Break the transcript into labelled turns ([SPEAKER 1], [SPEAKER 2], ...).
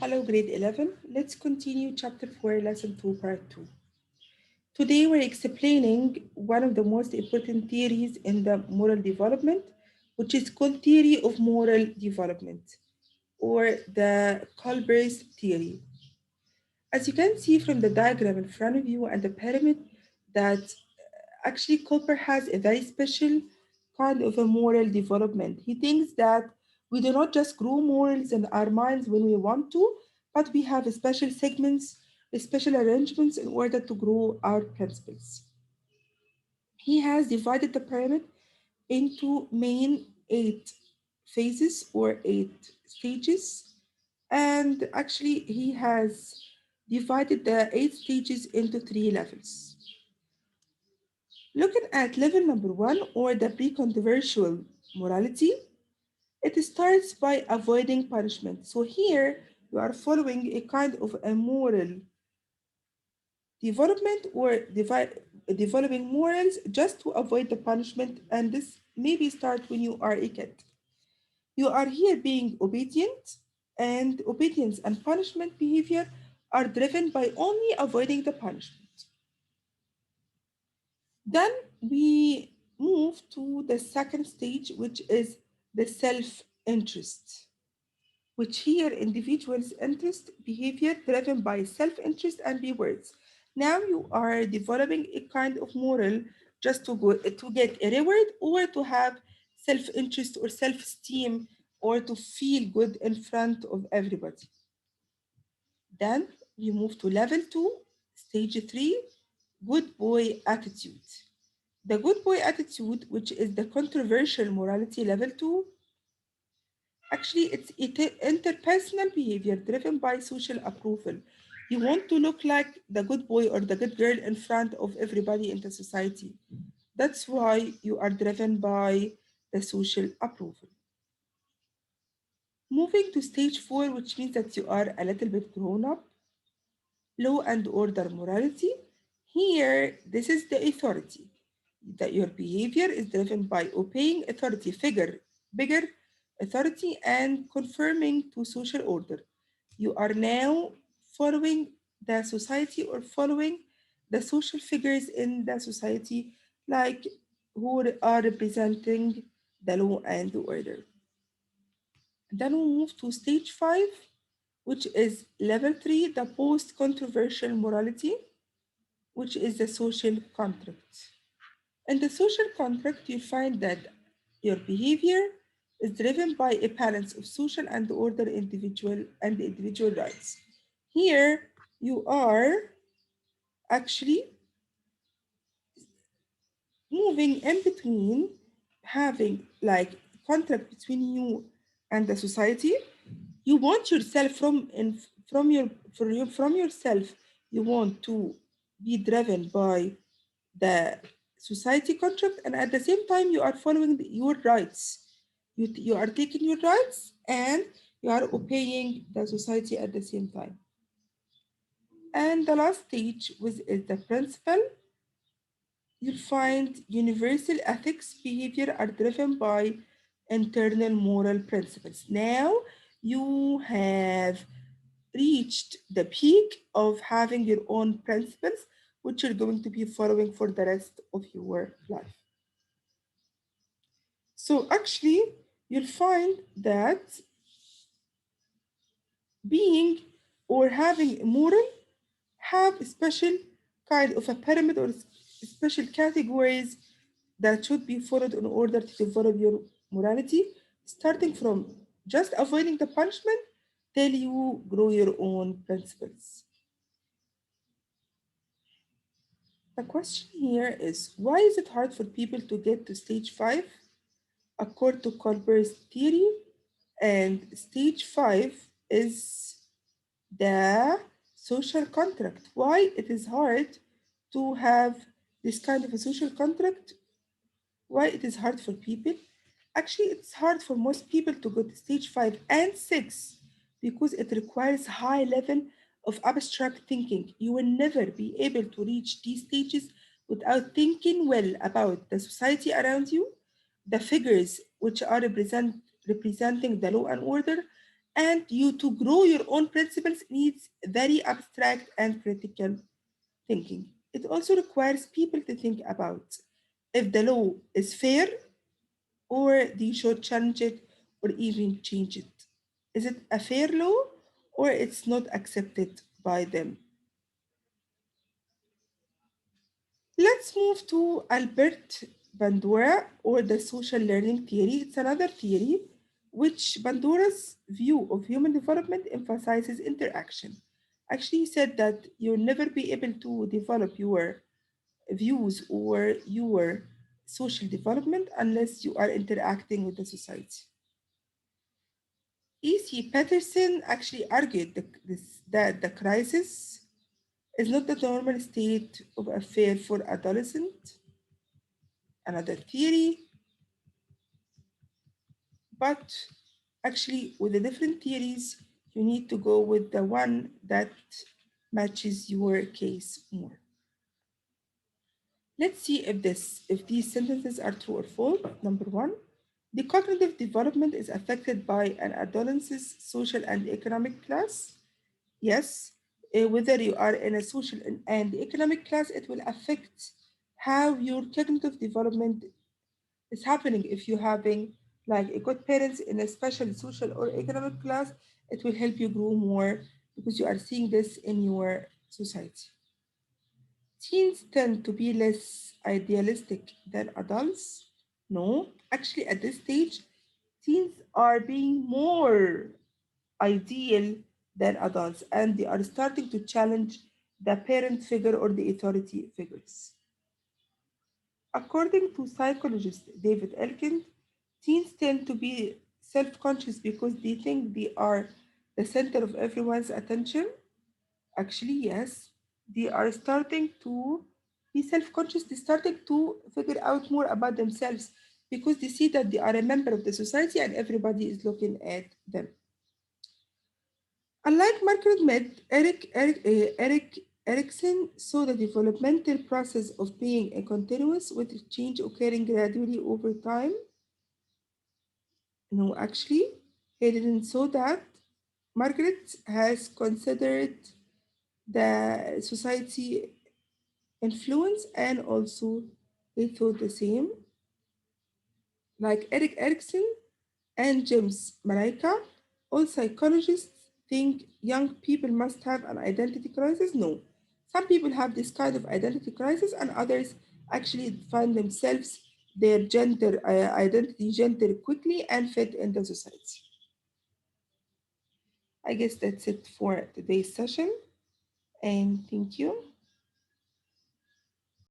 [SPEAKER 1] Hello, grade 11. Let's continue chapter 4, lesson 2, part 2. Today, we're explaining one of the most important theories in the moral development, which is called theory of moral development or the Culber's theory. As you can see from the diagram in front of you and the pyramid, that actually Cooper has a very special kind of a moral development. He thinks that we do not just grow morals in our minds when we want to, but we have special segments, special arrangements in order to grow our principles. He has divided the pyramid into main 8 phases or 8 stages, and actually he has divided the 8 stages into 3 levels. Looking at level number 1 or the pre-controversial morality, it starts by avoiding punishment. So here you are following a kind of a moral development or developing morals just to avoid the punishment, and this maybe start when you are a kid. You are here being obedient, and obedience and punishment behavior are driven by only avoiding the punishment. Then we move to the second stage, which is the self interest, which here individuals' interest behavior driven by self interest and rewards. Now you are developing a kind of moral just to get a reward or to have self interest or self esteem or to feel good in front of everybody. Then we move to level 2, stage 3, good boy attitude. The good boy attitude, which is the controversial morality level 2, actually it's interpersonal behavior driven by social approval. You want to look like the good boy or the good girl in front of everybody in the society. That's why you are driven by the social approval. Moving to stage 4, which means that you are a little bit grown up, law and order morality. Here, this is the authority. That your behavior is driven by obeying authority figure, bigger authority, and conforming to social order. You are now following the society or following the social figures in the society, like who are representing the law and the order. Then we move to stage 5, which is level 3, the post controversial morality, which is the social contract. In the social contract, you find that your behavior is driven by a balance of social and order individual rights. Here, you are actually moving in between having like contract between you and the society. You want yourself from yourself. You want to be driven by the society contract, and at the same time you are following your rights. You are taking your rights and you are obeying the society at the same time. And the last stage was is the principle. You'll find universal ethics behavior are driven by internal moral principles. Now you have reached the peak of having your own principles, which you're going to be following for the rest of your life. So actually, you'll find that being or having a moral have a special kind of a pyramid or special categories that should be followed in order to develop your morality, starting from just avoiding the punishment till you grow your own principles. The question here is, why is it hard for people to get to stage 5 according to Colbert's theory? And stage 5 is the social contract. Why it is hard to have this kind of a social contract? Why it is hard for people? Actually, it's hard for most people to go to stage 5 and 6 because it requires high level of abstract thinking. You will never be able to reach these stages without thinking well about the society around you, the figures which are representing the law and order, And you to grow your own principles needs very abstract and critical thinking. It also requires people to think about if the law is fair or they should challenge it or even change it. Is it a fair law or it's not accepted by them? Let's move to Albert Bandura or the social learning theory. It's another theory which Bandura's view of human development emphasizes interaction. Actually, he said that you'll never be able to develop your views or your social development unless you are interacting with the society. E.C. Patterson actually argued that the crisis is not the normal state of affair for adolescent, another theory, but actually with the different theories, you need to go with the one that matches your case more. Let's see if these sentences are true or false. Number one, the cognitive development is affected by an adolescent's social and economic class. Yes, whether you are in a social and economic class, it will affect how your cognitive development is happening. If you're having like a good parents in a special social or economic class, it will help you grow more because you are seeing this in your society. Teens tend to be less idealistic than adults. No, actually, at this stage, teens are being more ideal than adults and they are starting to challenge the parent figure or the authority figures. According to psychologist David Elkind, teens tend to be self conscious because they think they are the center of everyone's attention. Actually, yes, they are starting to be self conscious, they're starting to figure out more about themselves because they see that they are a member of the society and everybody is looking at them. Unlike Margaret Mead, Eric Erikson saw the developmental process of being a continuous with change occurring gradually over time. No, actually, he didn't saw that. Margaret has considered the society influence and also he thought the same. Like Eric Erikson and James Malaika, all psychologists think young people must have an identity crisis. No. Some people have this kind of identity crisis, and others actually find themselves their gender identity gender quickly and fit in the society. I guess that's it for today's session, and thank you.